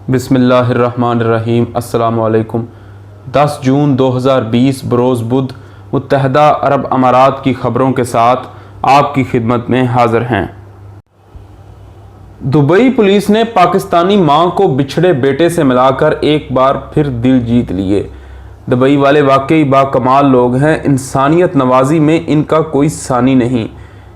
بسم اللہ الرحمن الرحیم۔ السلام علیکم۔ 10 جون 2020 بروز بدھ متحدہ عرب امارات کی خبروں کے ساتھ آپ کی خدمت میں حاضر ہیں۔ دبئی پولیس نے پاکستانی ماں کو بچھڑے بیٹے سے ملا کر ایک بار پھر دل جیت لیے۔ دبئی والے واقعی باکمال لوگ ہیں، انسانیت نوازی میں ان کا کوئی ثانی نہیں۔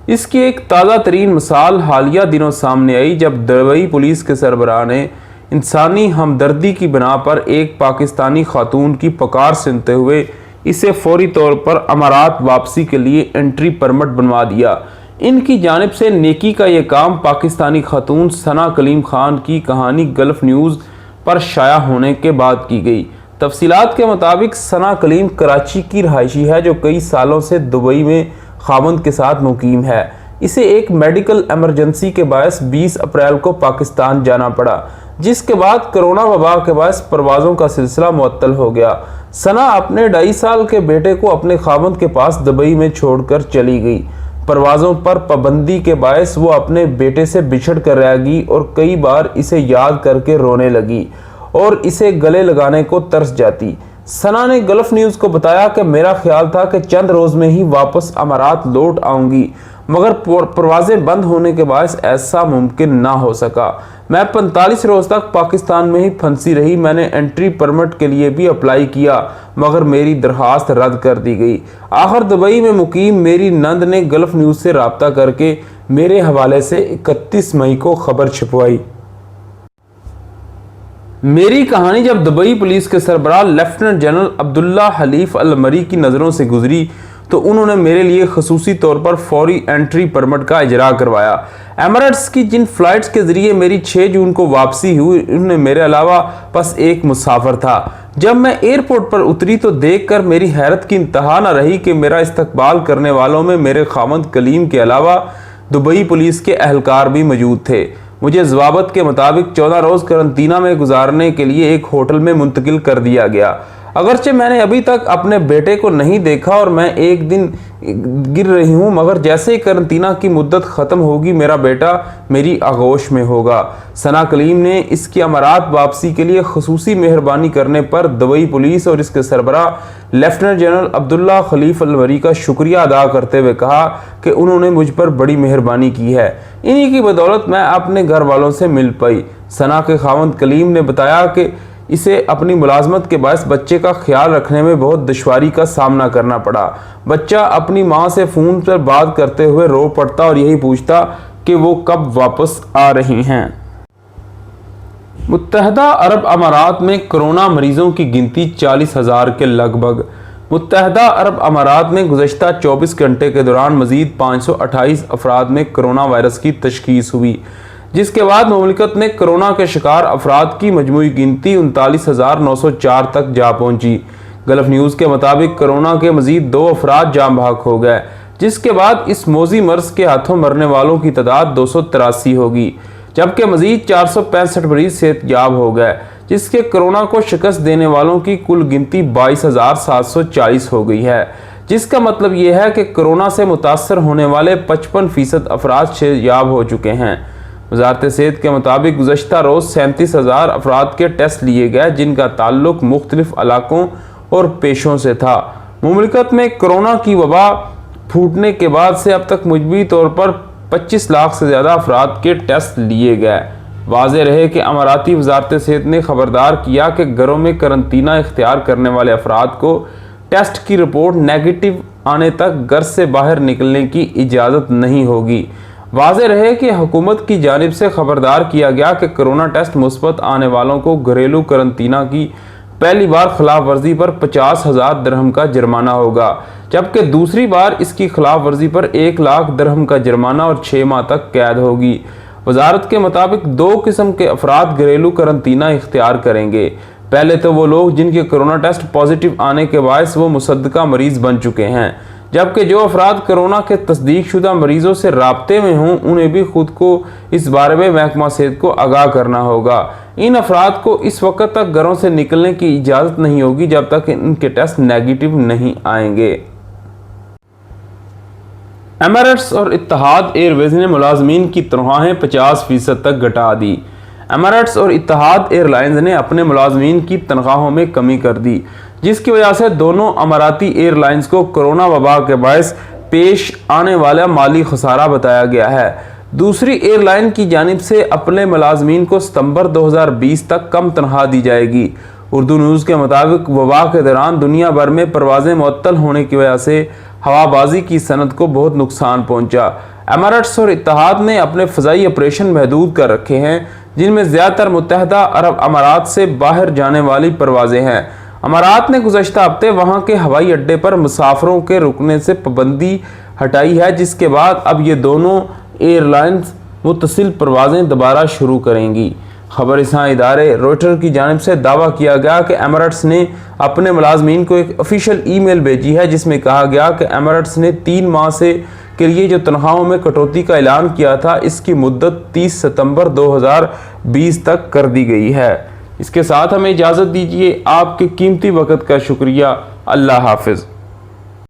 اس کی ایک تازہ ترین مثال حالیہ دنوں سامنے آئی جب دبئی پولیس کے سربراہ نے انسانی ہمدردی کی بنا پر ایک پاکستانی خاتون کی پکار سنتے ہوئے اسے فوری طور پر امارات واپسی کے لیے انٹری پرمٹ بنوا دیا۔ ان کی جانب سے نیکی کا یہ کام پاکستانی خاتون ثنا کلیم خان کی کہانی گلف نیوز پر شائع ہونے کے بعد کی گئی۔ تفصیلات کے مطابق ثنا کلیم کراچی کی رہائشی ہے جو کئی سالوں سے دبئی میں خاوند کے ساتھ مقیم ہے۔ اسے ایک میڈیکل ایمرجنسی کے باعث 20 اپریل کو پاکستان جانا پڑا، جس کے بعد کرونا وبا کے باعث پروازوں کا سلسلہ معطل ہو گیا۔ ثنا اپنے 2.5 سال کے بیٹے کو اپنے خاوند کے پاس دبئی میں چھوڑ کر چلی گئی۔ پروازوں پر پابندی کے باعث وہ اپنے بیٹے سے بچھڑ کر رہ گئی اور کئی بار اسے یاد کر کے رونے لگی اور اسے گلے لگانے کو ترس جاتی۔ ثنا نے گلف نیوز کو بتایا کہ میرا خیال تھا کہ چند روز میں ہی واپس امارات لوٹ آؤں گی، مگر پروازیں بند ہونے کے باعث ایسا ممکن نہ ہو سکا۔ میں 45 روز تک پاکستان میں ہی پھنسی رہی۔ میں نے انٹری پرمٹ کے لیے بھی اپلائی کیا مگر میری درخواست رد کر دی گئی۔ آخر دبئی میں مقیم میری نند نے گلف نیوز سے رابطہ کر کے میرے حوالے سے 31 مئی کو خبر چھپوائی۔ میری کہانی جب دبئی پولیس کے سربراہ لیفٹیننٹ جنرل عبداللہ حلیف المری کی نظروں سے گزری تو انہوں نے میرے لیے خصوصی طور پر فوری انٹری پرمٹ کا اجرا کروایا۔ ایمریٹس کی جن فلائٹس کے ذریعے میری 6 جون کو واپسی ہوئی ان میں میرے علاوہ بس ایک مسافر تھا۔ جب میں ایئرپورٹ پر اتری تو دیکھ کر میری حیرت کی انتہا نہ رہی کہ میرا استقبال کرنے والوں میں میرے خاوند کلیم کے علاوہ دبئی پولیس کے اہلکار بھی موجود تھے۔ مجھے ضوابط کے مطابق 14 روز قرنطینہ میں گزارنے کے لیے ایک ہوٹل میں منتقل کر دیا گیا۔ اگرچہ میں نے ابھی تک اپنے بیٹے کو نہیں دیکھا اور میں ایک دن گر رہی ہوں، مگر جیسے ہی قرنطینہ کی مدت ختم ہوگی میرا بیٹا میری آغوش میں ہوگا۔ ثنا کلیم نے اس کی امارات واپسی کے لیے خصوصی مہربانی کرنے پر دبئی پولیس اور اس کے سربراہ لیفٹیننٹ جنرل عبداللہ حلیف المری کا شکریہ ادا کرتے ہوئے کہا کہ انہوں نے مجھ پر بڑی مہربانی کی ہے۔ انہی کی بدولت میں اپنے گھر والوں سے مل پائی۔ ثنا کے خاوند کلیم نے بتایا کہ اسے اپنی ملازمت کے باعث بچے کا خیال رکھنے میں بہت دشواری کا سامنا کرنا پڑا۔ بچہ اپنی ماں سے فون پر بات کرتے ہوئے رو پڑتا اور یہی پوچھتا کہ وہ کب واپس آ رہی ہیں۔ متحدہ عرب امارات میں کرونا مریضوں کی گنتی 40,000 کے لگ بھگ۔ متحدہ عرب امارات میں گزشتہ 24 گھنٹے کے دوران مزید 528 افراد میں کرونا وائرس کی تشخیص ہوئی، جس کے بعد مملکت میں کرونا کے شکار افراد کی مجموعی گنتی 39,904 تک جا پہنچی۔ گلف نیوز کے مطابق کرونا کے مزید 2 افراد جاں بحق ہو گئے، جس کے بعد اس موذی مرض کے ہاتھوں مرنے والوں کی تعداد 283 ہوگی، جبکہ مزید 465 مریض صحت یاب ہو گئے، جس کے کرونا کو شکست دینے والوں کی کل گنتی 22,740 ہو گئی ہے، جس کا مطلب یہ ہے کہ کرونا سے متاثر ہونے والے 55% افراد صحت یاب ہو چکے ہیں۔ وزارت صحت کے مطابق گزشتہ روز 37,000 افراد کے ٹیسٹ لیے گئے، جن کا تعلق مختلف علاقوں اور پیشوں سے تھا۔ مملکت میں کرونا کی وبا پھوٹنے کے بعد سے اب تک مجموعی طور پر 25 لاکھ سے زیادہ افراد کے ٹیسٹ لیے گئے۔ واضح رہے کہ اماراتی وزارت صحت نے خبردار کیا کہ گھروں میں قرنطینہ اختیار کرنے والے افراد کو ٹیسٹ کی رپورٹ نیگیٹو آنے تک گھر سے باہر نکلنے کی اجازت نہیں ہوگی۔ واضح رہے کہ حکومت کی جانب سے خبردار کیا گیا کہ کرونا ٹیسٹ مثبت آنے والوں کو گھریلو قرنطینہ کی پہلی بار خلاف ورزی پر 50,000 درہم کا جرمانہ ہوگا، جبکہ دوسری بار اس کی خلاف ورزی پر 1 لاکھ درہم کا جرمانہ اور 6 ماہ تک قید ہوگی۔ وزارت کے مطابق 2 قسم کے افراد گھریلو قرنطینہ اختیار کریں گے۔ پہلے تو وہ لوگ جن کے کرونا ٹیسٹ پازیٹیو آنے کے باعث وہ مصدقہ مریض بن چکے ہیں، جبکہ جو افراد کرونا کے تصدیق شدہ مریضوں سے رابطے میں ہوں انہیں بھی خود کو اس بارے میں محکمہ صحت کو آگاہ کرنا ہوگا۔ ان افراد کو اس وقت تک گھروں سے نکلنے کی اجازت نہیں ہوگی جب تک ان کے ٹیسٹ نیگیٹو نہیں آئیں گے۔ ایمریٹس اور اتحاد ایئر ویز نے ملازمین کی تنخواہیں 50% تک گھٹا دی۔ ایمریٹس اور اتحاد ایئر لائنز نے اپنے ملازمین کی تنخواہوں میں کمی کر دی، جس کی وجہ سے دونوں اماراتی ایئر لائنز کو کورونا وبا کے باعث پیش آنے والا مالی خسارہ بتایا گیا ہے۔ دوسری ایئر لائن کی جانب سے اپنے ملازمین کو ستمبر 2020 تک کم تنخواہ دی جائے گی۔ اردو نیوز کے مطابق وبا کے دوران دنیا بھر میں پروازیں معطل ہونے کی وجہ سے ہوابازی کی صنعت کو بہت نقصان پہنچا۔ ایمریٹس اور اتحاد نے اپنے فضائی آپریشن محدود کر رکھے ہیں، جن میں زیادہ تر متحدہ عرب امارات سے باہر جانے والی پروازیں ہیں۔ امارات نے گزشتہ ہفتے وہاں کے ہوائی اڈے پر مسافروں کے رکنے سے پابندی ہٹائی ہے، جس کے بعد اب یہ دونوں ایئر لائنز متصل پروازیں دوبارہ شروع کریں گی۔ خبر رساں ادارے روئٹر کی جانب سے دعویٰ کیا گیا کہ ایمریٹس نے اپنے ملازمین کو ایک آفیشیل ای میل بھیجی ہے، جس میں کہا گیا کہ ایمریٹس نے 3 ماہ کے لیے جو تنخواہوں میں کٹوتی کا اعلان کیا تھا، اس کی مدت 30 ستمبر 2020 تک کر دی گئی ہے۔ اس کے ساتھ ہمیں اجازت دیجیے۔ آپ کے قیمتی وقت کا شکریہ۔ اللہ حافظ۔